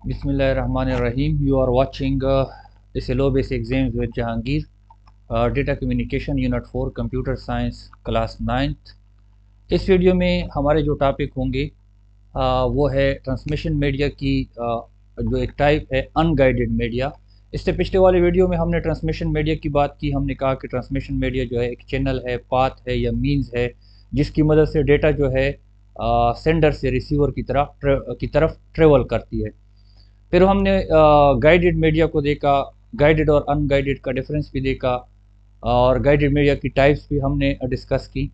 Bismillahirrahmanirrahim. You are watching SLO Basic Exams with Jahangir. Data Communication Unit 4 Computer Science Class 9th. इस video में हमारे जो topic होंगे वो है ट्रांसमिशन मीडिया की जो एक टाइप है अनगाइडेड मीडिया। इससे पिछले वाले वीडियो में हमने ट्रांसमिशन मीडिया की बात की। हमने कहा कि ट्रांसमिशन मीडिया जो है एक चैनल है, पाथ है या मीन्स है जिसकी मदद से डेटा जो है सेंडर से रिसीवर की तरफ ट्रेवल करती है। फिर हमने गाइडेड मीडिया को देखा, गाइडेड और अनगाइडेड का डिफरेंस भी देखा और गाइडेड मीडिया की टाइप्स भी हमने डिस्कस की।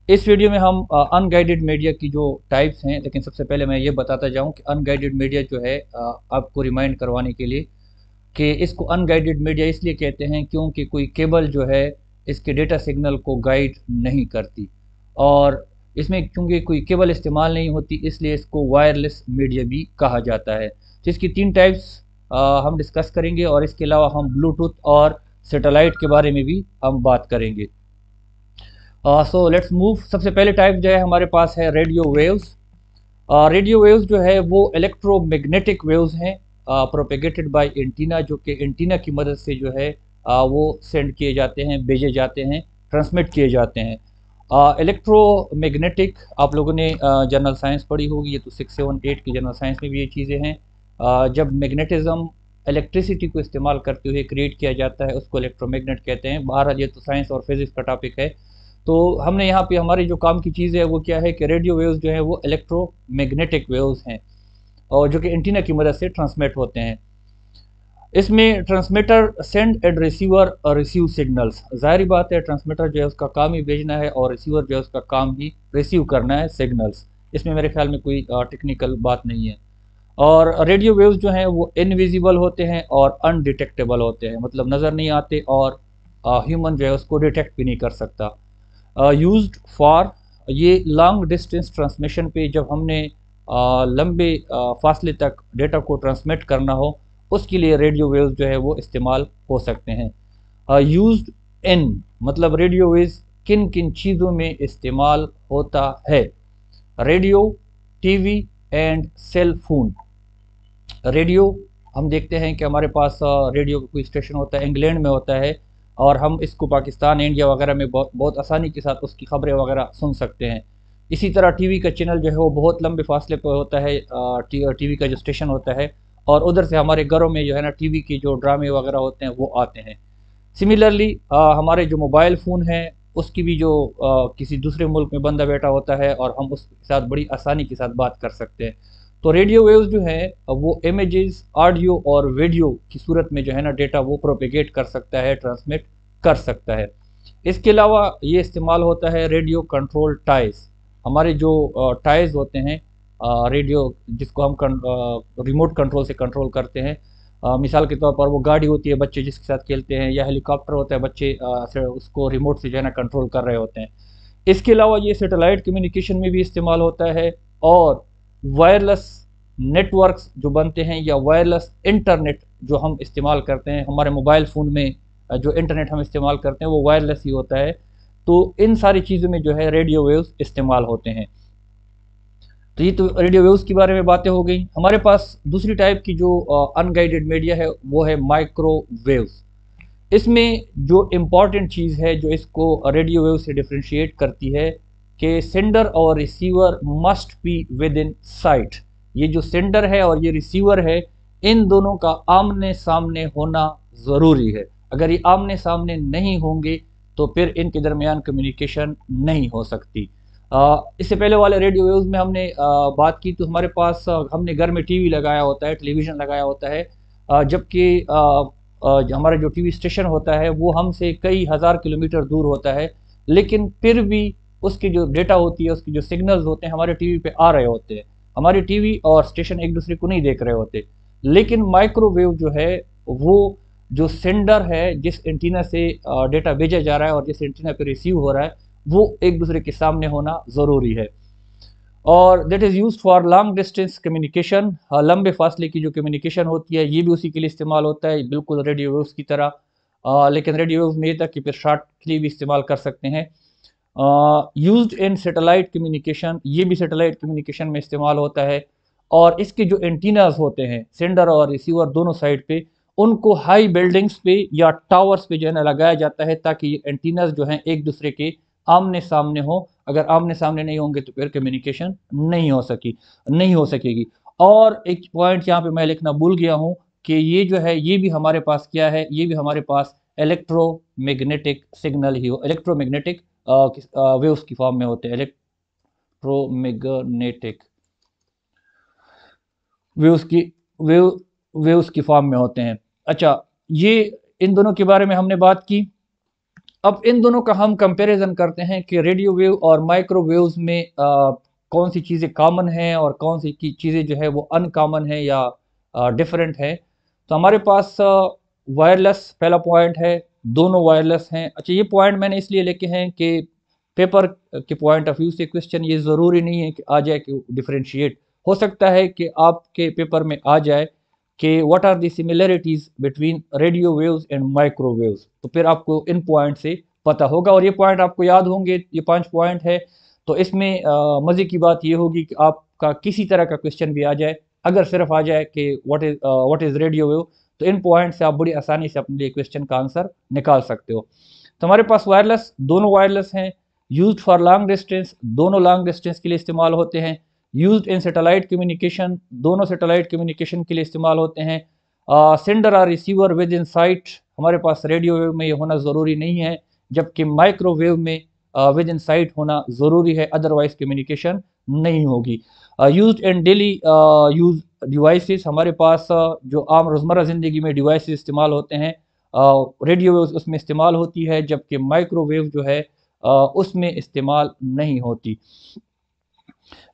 इस वीडियो में हम अनगाइडेड मीडिया की जो टाइप्स हैं, लेकिन सबसे पहले मैं ये बताता जाऊं कि अनगाइडेड मीडिया जो है आपको रिमाइंड करवाने के लिए कि इसको अनगाइडेड मीडिया इसलिए कहते हैं क्योंकि कोई केबल जो है इसके डेटा सिग्नल को गाइड नहीं करती और इसमें क्योंकि कोई केबल इस्तेमाल नहीं होती इसलिए इसको वायरलेस मीडिया भी कहा जाता है। तो इसकी तीन टाइप्स हम डिस्कस करेंगे और इसके अलावा हम ब्लूटूथ और सैटेलाइट के बारे में भी हम बात करेंगे। So let's move. सबसे पहले टाइप जो है हमारे पास है रेडियो वेव्स। रेडियो वेव्स जो है वो इलेक्ट्रोमैग्नेटिक वेव्स हैं प्रोपेगेटेड बाय एंटीना, जो कि एंटीना की मदद से जो है वो सेंड किए जाते हैं, भेजे जाते हैं, ट्रांसमिट किए जाते हैं। इलेक्ट्रोमैग्नेटिक आप लोगों ने जनरल साइंस पढ़ी होगी, ये तो 6, 7, 8 की जनरल साइंस में भी ये चीज़ें हैं। जब मैग्नेटिज्म इलेक्ट्रिसिटी को इस्तेमाल करते हुए क्रिएट किया जाता है उसको इलेक्ट्रोमैग्नेट कहते हैं। बहरहाल ये तो साइंस और फिजिक्स का टॉपिक है। तो हमने यहाँ पे हमारी जो काम की चीज़ है वो क्या है कि रेडियो वेव्स जो है वो इलेक्ट्रोमैग्नेटिक वेव्स हैं और जो कि एंटीना की मदद से ट्रांसमिट होते हैं। इसमें ट्रांसमीटर सेंड एंड रिसीवर और रिसीव सिग्नल्स। जाहिर बात है ट्रांसमीटर जो है उसका काम ही भेजना है और रिसीवर जो है उसका काम ही रिसीव करना है सिग्नल्स। इसमें मेरे ख्याल में कोई टेक्निकल बात नहीं है। और रेडियो वेव्स जो हैं वो इनविजिबल होते हैं और अनडिटेक्टेबल होते हैं, मतलब नज़र नहीं आते और ह्यूमन जो है उसको डिटेक्ट भी नहीं कर सकता। यूज्ड फॉर ये लॉन्ग डिस्टेंस ट्रांसमिशन पे जब हमने लंबे फासले तक डेटा को ट्रांसमिट करना हो उसके लिए रेडियो वेव्स जो है वो इस्तेमाल हो सकते हैं। यूज्ड इन मतलब रेडियो वेव्स किन किन चीज़ों में इस्तेमाल होता है। Radio, TV and cell phone. Radio हम देखते हैं कि हमारे पास रेडियो का कोई स्टेशन होता है, इंग्लैंड में होता है और हम इसको पाकिस्तान, इंडिया वगैरह में बहुत आसानी के साथ उसकी खबरें वगैरह सुन सकते हैं। इसी तरह टीवी का चैनल जो है वो बहुत लंबे फासले पर होता है, टीवी का जो स्टेशन होता है और उधर से हमारे घरों में जो है ना टीवी के जो ड्रामे वगैरह होते हैं वो आते हैं। सिमिलरली हमारे जो मोबाइल फ़ोन हैं उसकी भी जो किसी दूसरे मुल्क में बंदा बैठा होता है और हम उसके साथ बड़ी आसानी के साथ बात कर सकते हैं। तो रेडियो वेव्स जो हैं वो इमेजेस, ऑडियो और वीडियो की सूरत में जो है ना डेटा वो प्रोपेगेट कर सकता है, ट्रांसमिट कर सकता है। इसके अलावा ये इस्तेमाल होता है रेडियो कंट्रोल टाइज। हमारे जो टाइज होते हैं रेडियो जिसको हम रिमोट कंट्रोल से कंट्रोल करते हैं। मिसाल के तौर पर वो गाड़ी होती है, बच्चे जिसके साथ खेलते हैं, या हेलीकॉप्टर होता है, बच्चे उसको रिमोट से जो है ना कंट्रोल कर रहे होते हैं। इसके अलावा ये सैटेलाइट कम्युनिकेशन में भी इस्तेमाल होता है और वायरलेस नेटवर्क्स जो बनते हैं या वायरलेस इंटरनेट जो हम इस्तेमाल करते हैं, हमारे मोबाइल फ़ोन में जो इंटरनेट हम इस्तेमाल करते हैं वो वायरलेस ही होता है। तो इन सारी चीज़ों में जो है रेडियो वेव्स इस्तेमाल होते हैं। तो ये तो रेडियो वेव्स के बारे में बातें हो गई। हमारे पास दूसरी टाइप की जो अनगाइडेड मीडिया है वो है माइक्रोवेव्स। इसमें जो इम्पॉर्टेंट चीज़ है जो इसको रेडियो वेव से डिफ्रेंशिएट करती है कि सेंडर और receiver must be with in site. ये जो सेंडर है और ये रिसीवर है इन दोनों का आमने सामने होना ज़रूरी है। अगर ये आमने सामने नहीं होंगे तो फिर इनके दरमियान कम्युनिकेशन नहीं हो सकती। इससे पहले वाले रेडियो वेव्स में हमने बात की तो हमारे पास हमने घर में टीवी लगाया होता है, टेलीविज़न लगाया होता है, जबकि हमारा जो टीवी स्टेशन होता है वो हमसे कई हज़ार किलोमीटर दूर होता है, लेकिन फिर भी उसकी जो डेटा होती है, उसकी जो सिग्नल्स होते हैं हमारे टीवी पे आ रहे होते हैं। हमारे टीवी और स्टेशन एक दूसरे को नहीं देख रहे होते। लेकिन माइक्रोवेव जो है वो जो सेंडर है जिस एंटीना से डेटा भेजा जा रहा है और जिस एंटीना पे रिसीव हो रहा है वो एक दूसरे के सामने होना ज़रूरी है। और that is used for long distance communication. लंबे फासले की जो कम्युनिकेशन होती है ये भी उसी के लिए इस्तेमाल होता है, बिल्कुल रेडियो वेव्स की तरह। लेकिन रेडियो वेव्स में ये था कि फिर शॉर्ट के लिए भी इस्तेमाल कर सकते हैं। यूज्ड इन सैटेलाइट कम्युनिकेशन, ये भी सैटेलाइट कम्युनिकेशन में इस्तेमाल होता है। और इसके जो एंटीनास होते हैं सेंडर और रिसीवर दोनों साइड पे, उनको हाई बिल्डिंग्स पे या टावर्स पे जो है ना लगाया जाता है, ताकि ये एंटीनास जो हैं एक दूसरे के आमने सामने हो। अगर आमने सामने नहीं होंगे तो फिर कम्युनिकेशन नहीं हो सकेगी। और एक पॉइंट यहाँ पे मैं लिखना भूल गया हूँ कि ये जो है ये भी हमारे पास क्या है, ये भी हमारे पास इलेक्ट्रोमैग्नेटिक सिग्नल ही हो, इलेक्ट्रोमैग्नेटिक वेव्स की फॉर्म में होते हैं, इलेक्ट्रोमैग्नेटिक वेव्स की वेव वेव्स की फॉर्म में होते हैं। अच्छा, ये इन दोनों के बारे में हमने बात की। अब इन दोनों का हम कंपैरिजन करते हैं कि रेडियो वेव और माइक्रोवेव्स में कौन सी चीज़ें कॉमन हैं और कौन सी चीज़ें जो है वो अनकॉमन है या डिफरेंट है। तो हमारे पास वायरलेस पहला पॉइंट है, दोनों वायरलेस हैं। अच्छा, ये पॉइंट मैंने इसलिए लेके हैं कि पेपर के पॉइंट ऑफ व्यू से क्वेश्चन ये ज़रूरी नहीं है कि आ जाए कि डिफरेंशिएट। हो सकता है कि आपके पेपर में आ जाए कि what are the similarities between radio waves and microwaves, तो फिर आपको इन पॉइंट से पता होगा और ये पॉइंट आपको याद होंगे। ये 5 पॉइंट है। तो इसमें मज़े की बात ये होगी कि आपका किसी तरह का क्वेश्चन भी आ जाए, अगर सिर्फ आ जाए कि व्हाट इज़ रेडियो वेव, तो इन पॉइंट से आप बड़ी आसानी से अपने लिए क्वेश्चन का आंसर निकाल सकते हो। तो हमारे पास वायरलेस, दोनों वायरलेस हैं। यूज्ड फॉर लॉन्ग डिस्टेंस, दोनों लॉन्ग डिस्टेंस के लिए इस्तेमाल होते हैं। यूज्ड इन सैटेलाइट कम्युनिकेशन, दोनों सैटेलाइट कम्युनिकेशन के लिए इस्तेमाल होते हैं। सेंडर और रिसीवर विद इन साइट, हमारे पास रेडियो वेव में ये होना ज़रूरी नहीं है, जबकि माइक्रोवेव में विद इन साइट होना ज़रूरी है, अदरवाइज कम्युनिकेशन नहीं होगी। Used in daily use devices, हमारे पास जो आम रोज़मर्रा ज़िंदगी में डिवाइसेस इस्तेमाल होते हैं, रेडियो वेव उसमें इस्तेमाल होती है, जबकि माइक्रोवेव जो है उसमें इस्तेमाल नहीं होती,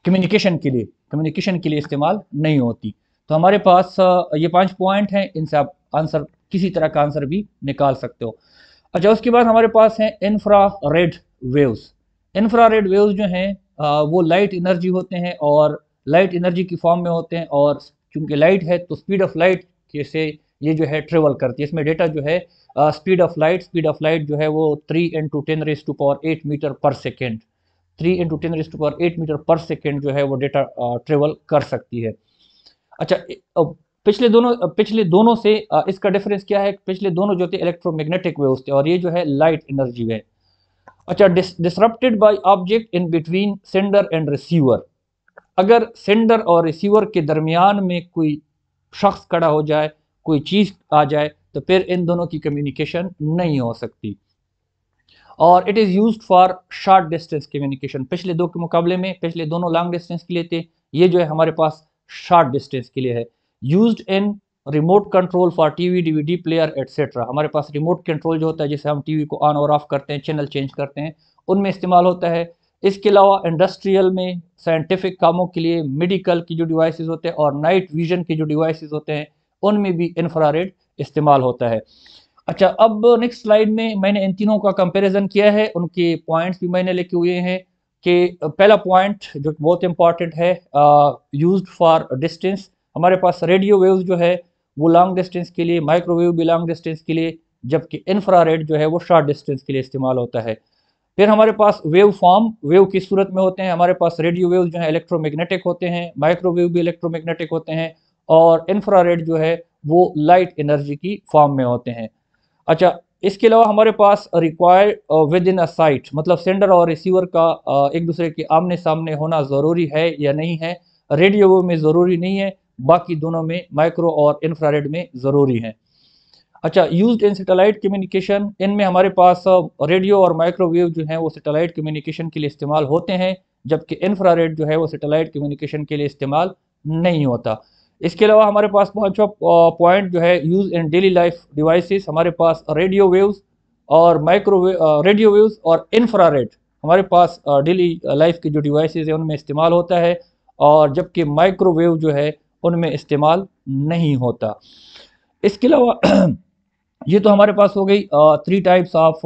कम्युनिकेशन के लिए इस्तेमाल नहीं होती। तो हमारे पास ये 5 पॉइंट हैं, इनसे आप आंसर किसी तरह का आंसर भी निकाल सकते हो। अच्छा, उसके बाद हमारे पास हैं इंफ्रारेड वेव्स। इंफ्रारेड वेव्स जो हैं वो लाइट एनर्जी होते हैं और लाइट एनर्जी की फॉर्म में होते हैं, और चूंकि लाइट है तो स्पीड ऑफ लाइट के से ये जो है ट्रेवल करती है। इसमें डेटा जो है स्पीड ऑफ लाइट जो है वो 3 × 10⁸ मीटर पर सेकेंड, 3 × 10⁸ मीटर पर सेकेंड जो है वो डेटा ट्रेवल कर सकती है। अच्छा, पिछले दोनों से इसका डिफरेंस क्या है? पिछले दोनों जो थे इलेक्ट्रोमैग्नेटिक वेव्स थे और ये जो है लाइट एनर्जी है। अच्छा, disrupted by object in between sender and receiver, अगर सेंडर और रिसीवर के दरमियान में कोई शख्स खड़ा हो जाए, कोई चीज़ आ जाए, तो फिर इन दोनों की कम्युनिकेशन नहीं हो सकती। और it is used for short distance communication, पिछले दो के मुकाबले में पिछले दोनों लॉन्ग डिस्टेंस के लिए थे, ये जो है हमारे पास शॉर्ट डिस्टेंस के लिए है। Used in remote control for TV, DVD player etcetera, हमारे पास रिमोट कंट्रोल जो होता है जिससे हम टीवी को ऑन और ऑफ करते हैं, चैनल चेंज करते हैं, उनमें इस्तेमाल होता है। इसके अलावा इंडस्ट्रियल में, साइंटिफिक कामों के लिए, मेडिकल की जो डिवाइसेस होते हैं और नाइट विजन के जो डिवाइसेस होते हैं, उनमें भी इंफ्रारेड इस्तेमाल होता है। अच्छा, अब नेक्स्ट स्लाइड में मैंने इन तीनों का कंपैरिजन किया है, उनके पॉइंट्स भी मैंने लिखे हुए हैं कि पहला पॉइंट जो बहुत इंपॉर्टेंट है, यूज्ड फॉर डिस्टेंस, हमारे पास रेडियो वेव्स जो है वो लॉन्ग डिस्टेंस के लिए, माइक्रोवेव भी लॉन्ग डिस्टेंस के लिए, जबकि इंफ्रारेड जो है वो शॉर्ट डिस्टेंस के लिए इस्तेमाल होता है। फिर हमारे पास वेव फॉर्म, वेव की सूरत में होते हैं, हमारे पास रेडियो वेव जो है इलेक्ट्रोमैग्नेटिक होते हैं, माइक्रोवेव भी इलेक्ट्रोमैग्नेटिक होते हैं, और इंफ्रारेड जो है वो लाइट एनर्जी की फॉर्म में होते हैं। अच्छा, इसके अलावा हमारे पास required within a site, मतलब सेंडर और रिसीवर का एक दूसरे के आमने सामने होना ज़रूरी है या नहीं है। रेडियो में ज़रूरी नहीं है, बाकी दोनों में, माइक्रो और इंफ्रारेड में ज़रूरी है। अच्छा, यूज्ड इन सैटेलाइट कम्युनिकेशन, इनमें हमारे पास रेडियो और माइक्रोवेव जो हैं वो सैटेलाइट कम्युनिकेशन के लिए इस्तेमाल होते हैं, जबकि इंफ्रारेड जो है वो सैटेलाइट कम्युनिकेशन के लिए इस्तेमाल नहीं होता। इसके अलावा हमारे पास पाँचवा पॉइंट जो है use in daily life devices, हमारे पास रेडियो वेव्स और माइक्रोवेव, रेडियो वेव्स और इंफ्रारेड हमारे पास डेली लाइफ के जो डिवाइसेस हैं उनमें इस्तेमाल होता है, और जबकि माइक्रोवेव जो है उनमें इस्तेमाल नहीं होता। इसके अलावा ये तो हमारे पास हो गई 3 टाइप्स ऑफ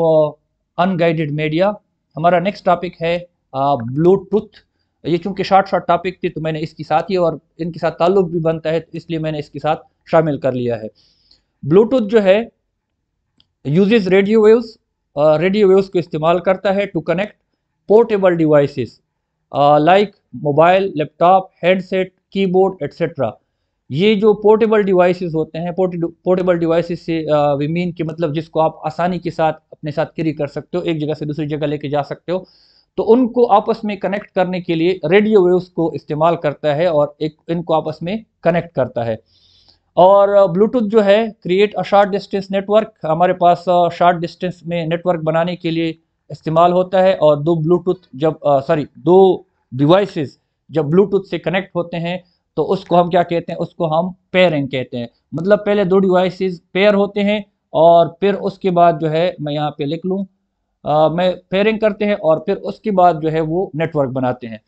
अनगाइडेड मीडिया। हमारा नेक्स्ट टॉपिक है ब्लूटूथ। ये चूंकि शॉर्ट शॉर्ट टॉपिक थी तो मैंने इसके साथ ही, और इनके साथ ताल्लुक भी बनता है, तो इसलिए मैंने इसके साथ शामिल कर लिया है। ब्लूटूथ जो है यूजेस रेडियो वेव्स को इस्तेमाल करता है to connect portable devices like mobile, laptop, headset, keyboard etcetera. ये जो पोर्टेबल डिवाइसेस होते हैं, पोर्टेबल डिवाइसेस से वी मीन कि मतलब जिसको आप आसानी के साथ अपने साथ कैरी कर सकते हो, एक जगह से दूसरी जगह लेके जा सकते हो, तो उनको आपस में कनेक्ट करने के लिए रेडियो वेव्स को इस्तेमाल करता है और एक इनको आपस में कनेक्ट करता है। और ब्लूटूथ जो है create a short distance network, हमारे पास शॉर्ट डिस्टेंस में नेटवर्क बनाने के लिए इस्तेमाल होता है। और दो ब्लूटूथ जब दो डिवाइसेस जब ब्लूटूथ से कनेक्ट होते हैं तो उसको हम क्या कहते हैं, उसको हम पेयरिंग कहते हैं। मतलब पहले दो डिवाइसेस पेयर होते हैं और फिर उसके बाद जो है मैं यहाँ पे लिख लूँ, मैं पेयरिंग करते हैं और फिर उसके बाद जो है वो नेटवर्क बनाते हैं।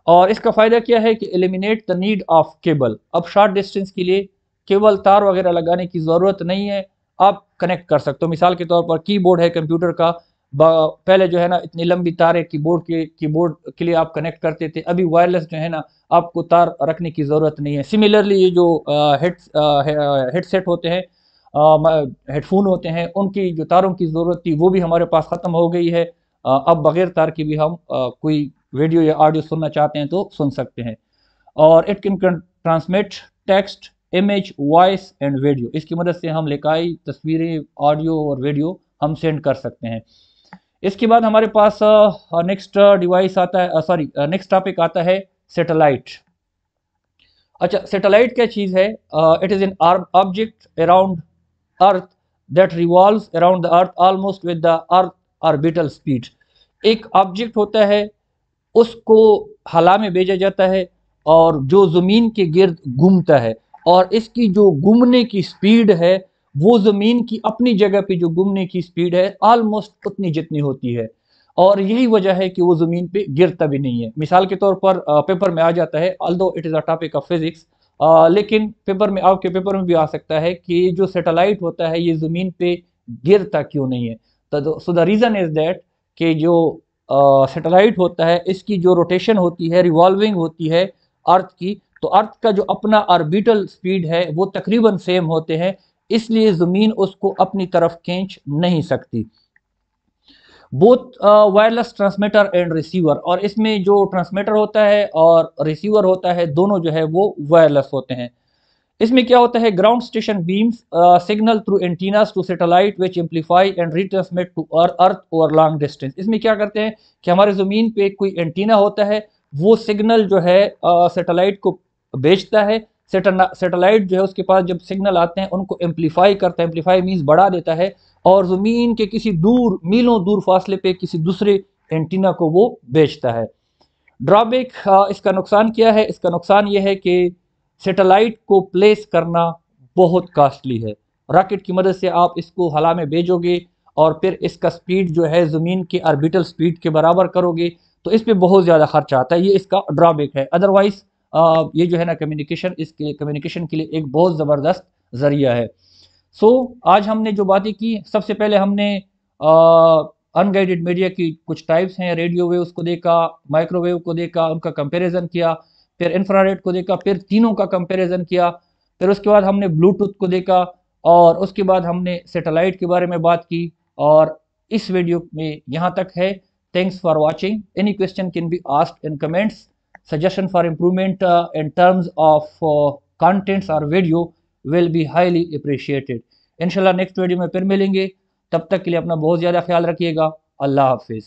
और इसका फ़ायदा क्या है कि eliminate the need of cable. अब शॉर्ट डिस्टेंस के लिए केबल तार वगैरह लगाने की ज़रूरत नहीं है, आप कनेक्ट कर सकते हो। मिसाल के तौर पर कीबोर्ड है कंप्यूटर का, पहले जो है ना इतनी लंबी तारें कीबोर्ड के लिए आप कनेक्ट करते थे, अभी वायरलेस जो है ना आपको तार रखने की ज़रूरत नहीं है। सिमिलरली ये जो हेडसेट होते हैं, हेडफोन होते हैं, उनकी जो तारों की ज़रूरत थी वो भी हमारे पास ख़त्म हो गई है। अब बगैर तार की भी हम कोई वीडियो या ऑडियो सुनना चाहते हैं तो सुन सकते हैं। और it can transmit text, image, voice and video. इसकी मदद से हम लिखाई, तस्वीरें, ऑडियो और वीडियो हम सेंड कर सकते हैं। इसके बाद हमारे पास नेक्स्ट डिवाइस आता है, नेक्स्ट टॉपिक आता है सैटेलाइट। अच्छा, सैटेलाइट क्या चीज़ है? It is an object around earth that revolves around the earth almost with the earth orbital speed. एक ऑब्जेक्ट होता है, उसको हवा में भेजा जाता है और जो ज़मीन के गिर्द घूमता है, और इसकी जो घूमने की स्पीड है वो ज़मीन की अपनी जगह पे जो घूमने की स्पीड है ऑलमोस्ट उतनी जितनी होती है। और यही वजह है कि वो ज़मीन पे गिरता भी नहीं है। मिसाल के तौर पर पेपर में आ जाता है, although it is a topic of physics, लेकिन पेपर में, आपके पेपर में भी आ सकता है कि जो सैटेलाइट होता है ये ज़मीन पे गिरता क्यों नहीं है। तो so the reason is that कि जो सैटेलाइट होता है इसकी जो रोटेशन होती है, रिवॉल्विंग होती है अर्थ की, तो अर्थ का जो अपना ऑर्बिटल स्पीड है वो तकरीबन सेम होते हैं, इसलिए ज़मीन उसको अपनी तरफ खींच नहीं सकती। Both wireless transmitter and receiver, और इसमें जो ट्रांसमीटर होता है और रिसीवर होता है दोनों जो है वो वायरलेस होते हैं। इसमें क्या होता है, ground station beams signal through antennas to satellite which amplify and retransmit to earth over long distance. इसमें क्या करते हैं कि हमारे ज़मीन पे कोई एंटीना होता है, वो सिग्नल जो है सैटेलाइट को भेजता है। सैटेलाइट जो है उसके पास जब सिग्नल आते हैं उनको एम्पलीफाई करता है, एम्पलीफाई मीन्स बढ़ा देता है, और ज़मीन के किसी दूर, मीलों दूर फासले पे किसी दूसरे एंटीना को वो भेजता है। ड्रॉबैक, इसका नुकसान क्या है? इसका नुकसान ये है कि सैटेलाइट को प्लेस करना बहुत कॉस्टली है। रॉकेट की मदद से आप इसको हवा में भेजोगे और फिर इसका स्पीड जो है ज़मीन के ऑर्बिटल स्पीड के बराबर करोगे, तो इस पर बहुत ज़्यादा खर्चा आता है। ये इसका ड्रॉबैक है। अदरवाइज़ ये जो है ना कम्युनिकेशन के लिए एक बहुत ज़बरदस्त ज़रिया है। आज हमने जो बातें की, सबसे पहले हमने अनगाइडेड मीडिया की कुछ टाइप्स हैं, रेडियो वेव्स को देखा, माइक्रोवेव को देखा, उनका कंपैरिजन किया, फिर इंफ्रारेड को देखा, फिर तीनों का कंपैरिजन किया, फिर उसके बाद हमने ब्लूटूथ को देखा, और उसके बाद हमने सैटेलाइट के बारे में बात की। और इस वीडियो में यहाँ तक है। Thanks for watching. Any question can be asked in comments. Suggestion for improvement in terms of contents और video will be highly appreciated. इंशाल्लाह नेक्स्ट वीडियो में फिर मिलेंगे, तब तक के लिए अपना बहुत ज़्यादा ख्याल रखिएगा। अल्लाह हाफिज़।